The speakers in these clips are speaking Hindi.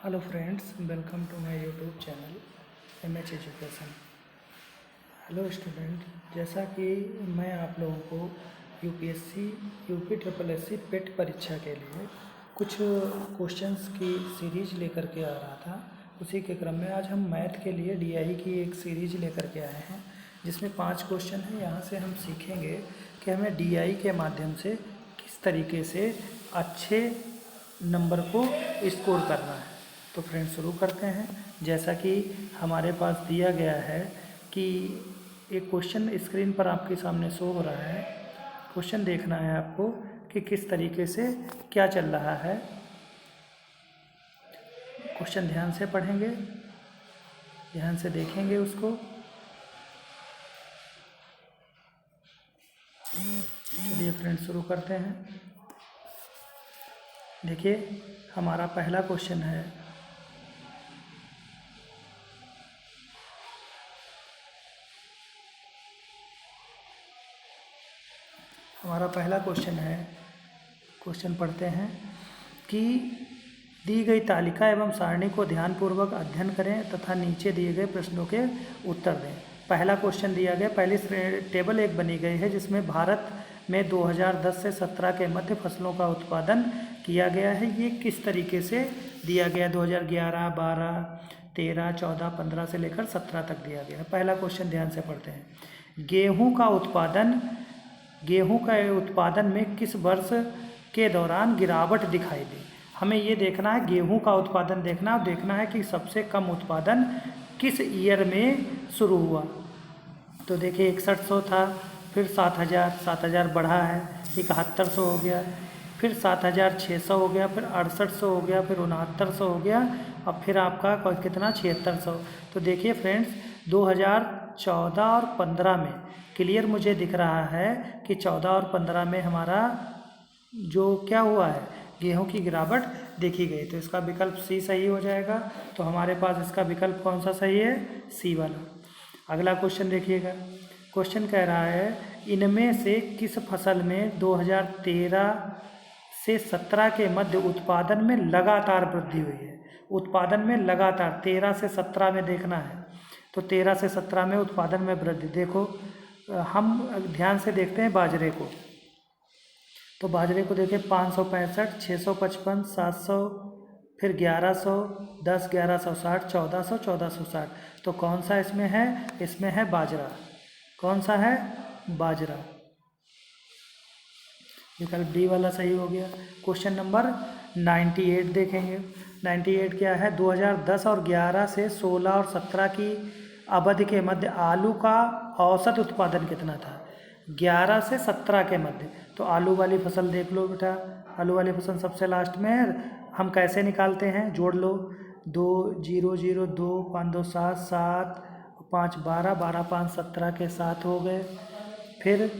Hello friends, welcome to my YouTube channel MH education. Hello student, जैसा कि मैं आप लोगों को यूपीएससी UP SSSC पेट परीक्षा के लिए कुछ क्वेश्चंस की सीरीज लेकर के आ रहा था। उसी के क्रम में आज हम मैथ के लिए DI की एक सीरीज लेकर के आए हैं, जिसमें 5 क्वेश्चन हैं। यहाँ से हम सीखेंगे कि हमें DI के माध्यम से किस तरीके से अच्छे नंबर को स्कोर करना है। तो फ्रेंड्स, शुरू करते हैं। जैसा कि हमारे पास दिया गया है कि एक क्वेश्चन स्क्रीन पर आपके सामने शो हो रहा है। क्वेश्चन देखना है आपको कि किस तरीके से क्या चल रहा है। क्वेश्चन ध्यान से पढ़ेंगे, ध्यान से देखेंगे उसको। चलिए फ्रेंड्स, शुरू करते हैं। देखिए, हमारा पहला क्वेश्चन है। हमारा पहला क्वेश्चन है, क्वेश्चन पढ़ते हैं कि दी गई तालिका एवं सारणी को ध्यानपूर्वक अध्ययन करें तथा नीचे दिए गए प्रश्नों के उत्तर दें। पहला क्वेश्चन दिया गया, पहली टेबल एक बनी गई है जिसमें भारत में 2010 से 17 के मध्य फसलों का उत्पादन किया गया है। ये किस तरीके से दिया गया? 2011, 12, 13, 14, 15 से लेकर 17 तक दिया गया है। पहला क्वेश्चन ध्यान से पढ़ते हैं। गेहूं का उत्पादन में किस वर्ष के दौरान गिरावट दिखाई दी? हमें ये देखना है, गेहूं का उत्पादन देखना और देखना है कि सबसे कम उत्पादन किस ईयर में शुरू हुआ। तो देखिए, 6100 था, फिर 7000 बढ़ा है, 7100 हो गया, फिर 7600 हो गया, फिर 6800 हो गया, फिर 6900 हो गया, अब फिर आपका कितना 7600। तो देखिए फ्रेंड्स, 2014 और 15 में क्लियर मुझे दिख रहा है कि 14 और 15 में हमारा जो क्या हुआ है, गेहूं की गिरावट देखी गई। तो इसका विकल्प सी सही हो जाएगा। तो हमारे पास इसका विकल्प कौन सा सही है? सी वाला। अगला क्वेश्चन देखिएगा। क्वेश्चन कह रहा है, इनमें से किस फसल में 2013 से 17 के मध्य उत्पादन में लगातार वृद्धि हुई है? उत्पादन में लगातार 13 से 17 में देखना है। तो 13 से 17 में उत्पादन में वृद्धि देखो। हम ध्यान से देखते हैं बाजरे को। तो बाजरे को देखिए, 565, 655, 700, फिर 1100, 10, 1160, 1400, 1460। तो कौन सा इसमें है? इसमें है बाजरा। कौन सा है? बाजरा। विकल्प डी वाला सही हो गया। क्वेश्चन नंबर 98 देखेंगे। 98 क्या है? 2010 और 11 से 16 और 17 की अवधि के मध्य आलू का औसत उत्पादन कितना था? 11 से 17 के मध्य। तो आलू वाली फसल देख लो बेटा, आलू वाली फसल सबसे लास्ट में है। हम कैसे निकालते हैं? जोड़ लो, 2 0 0 2 5 2 7 7 5 12 12 5 17 के 7 हो गए। फिर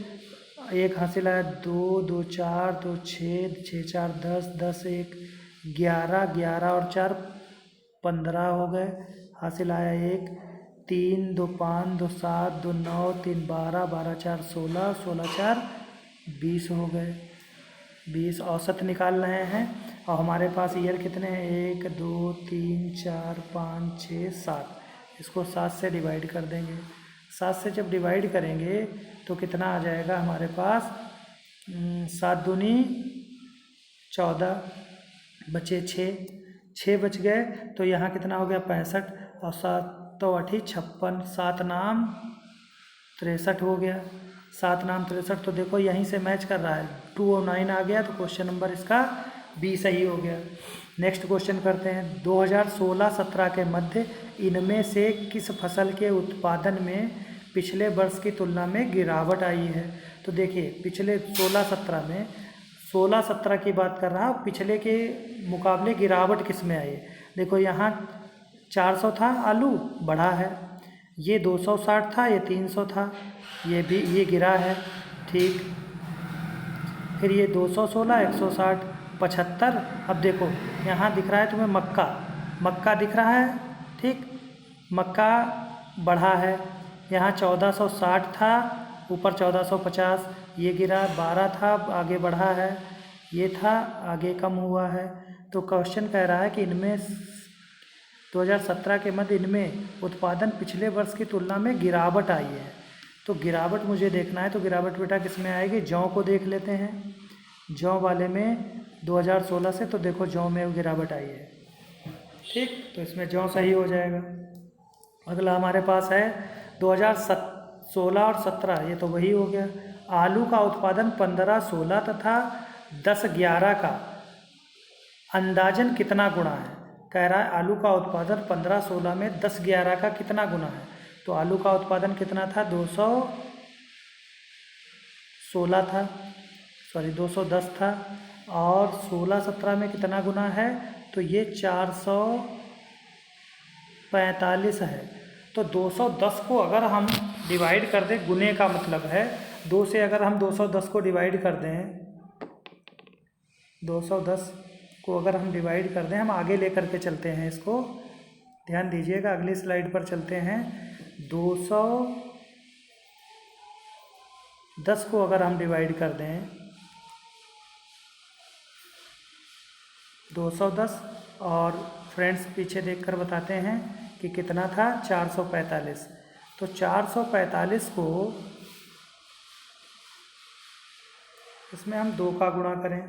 एक हासिल आया 2 2 4 2 6 6 4 10 10 1 11 11 और 4 15 हो गए। हासिल आया 1 3 2 5 2 7 2 9 3 12 12 4 16 16 4 20 हो गए। 20 औसत निकाल रहे हैं। और हमारे पास ईयर कितने हैं? 1 2 3 4 5 6 7। इसको 7 से डिवाइड कर देंगे। 7 से जब डिवाइड करेंगे तो कितना आ जाएगा हमारे पास? 7 दूनी 14, बचे 6 बच गए। तो यहाँ कितना हो गया? 65, और 7 तो 8 56, 7 नाम 63 हो गया। 7 नाम 63। तो देखो, यहीं से मैच कर रहा है, 2 और 9 आ गया। तो क्वेश्चन नंबर इसका बी सही हो गया। नेक्स्ट क्वेश्चन करते हैं। 2016-17 के मध्य इनमें से किस फसल के उत्पादन में पिछले वर्ष की तुलना में गिरावट आई है? तो देखिए, पिछले 16-17 में, 16-17 की बात कर रहा हूँ, पिछले के मुकाबले गिरावट किस में आई? देखो, यहाँ 400 था आलू, बढ़ा है। ये 260 था, ये 300 था, ये भी ये गिरा है। ठीक। फिर ये 216, 160, 75। अब देखो, यहाँ दिख रहा है तुम्हें मक्का दिख रहा है। ठीक, मक्का बढ़ा है। यहाँ 1460 था, ऊपर 1450, ये गिरा। 12 था, आगे बढ़ा है। ये था, आगे कम हुआ है। तो क्वेश्चन कह रहा है कि इनमें 2017 के मध्य इनमें उत्पादन पिछले वर्ष की तुलना में गिरावट आई है। तो गिरावट मुझे देखना है, तो गिरावट बेटा किस में आएगी, जौ को देख लेते हैं। जौ वाले में 2016 से, तो देखो जौ में गिरावट आई है, ठीक, तो इसमें जौ सही हो जाएगा। अगला हमारे पास है 2016 और 17, ये तो वही हो गया। आलू का उत्पादन 15-16 तथा 10-11 का अंदाजन कितना गुना है। कह रहा है आलू का उत्पादन 15-16 में 10-11 का कितना गुना है। तो आलू का उत्पादन कितना था, 216 था, 210 था, और 16-17 में कितना गुना है, तो ये 445 है। तो 210 को अगर हम डिवाइड कर दें, गुने का मतलब है 2 से अगर हम 210 को डिवाइड कर दें, 210 को अगर हम डिवाइड कर दें, हम आगे लेकर के चलते हैं इसको, ध्यान दीजिएगा, अगली स्लाइड पर चलते हैं। 210 को अगर हम डिवाइड कर दें, 210, और फ्रेंड्स पीछे देखकर बताते हैं कि कितना था, 445। तो 445 को इसमें हम 2 का गुणा करें,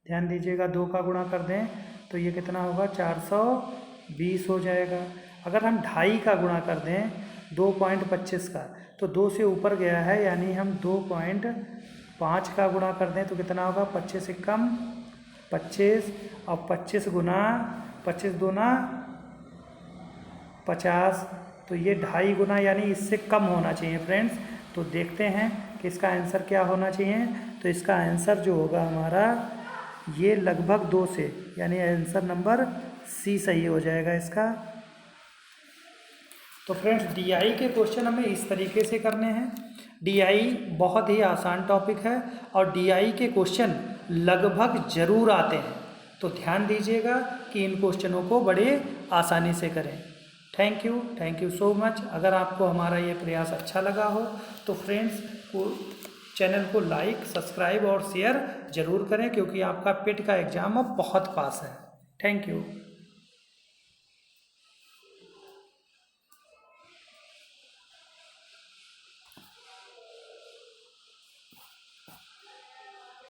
ध्यान दीजिएगा, 2 का गुणा कर दें तो ये कितना होगा, 420 हो जाएगा। अगर हम 2.5 का गुणा कर दें 2.25 का, तो 2 से ऊपर गया है, यानी हम 2.5 का गुणा कर दें तो कितना होगा, 25 एकम 25, और 25 गुना 25 दूना 50, तो ये 2.5 गुना यानी इससे कम होना चाहिए फ्रेंड्स। तो देखते हैं कि इसका आंसर क्या होना चाहिए। तो इसका आंसर जो होगा हमारा, ये लगभग 2 से, यानी आंसर नंबर सी सही हो जाएगा इसका। तो फ्रेंड्स डीआई के क्वेश्चन हमें इस तरीके से करने हैं। डीआई बहुत ही आसान टॉपिक है और डीआई के क्वेश्चन लगभग ज़रूर आते हैं, तो ध्यान दीजिएगा कि इन क्वेश्चनों को बड़े आसानी से करें। Thank you so much. अगर आपको हमारा ये प्रयास अच्छा लगा हो तो फ्रेंड्स चैनल को लाइक, सब्सक्राइब और शेयर ज़रूर करें, क्योंकि आपका पेट का एग्ज़ाम अब बहुत पास है। Thank you.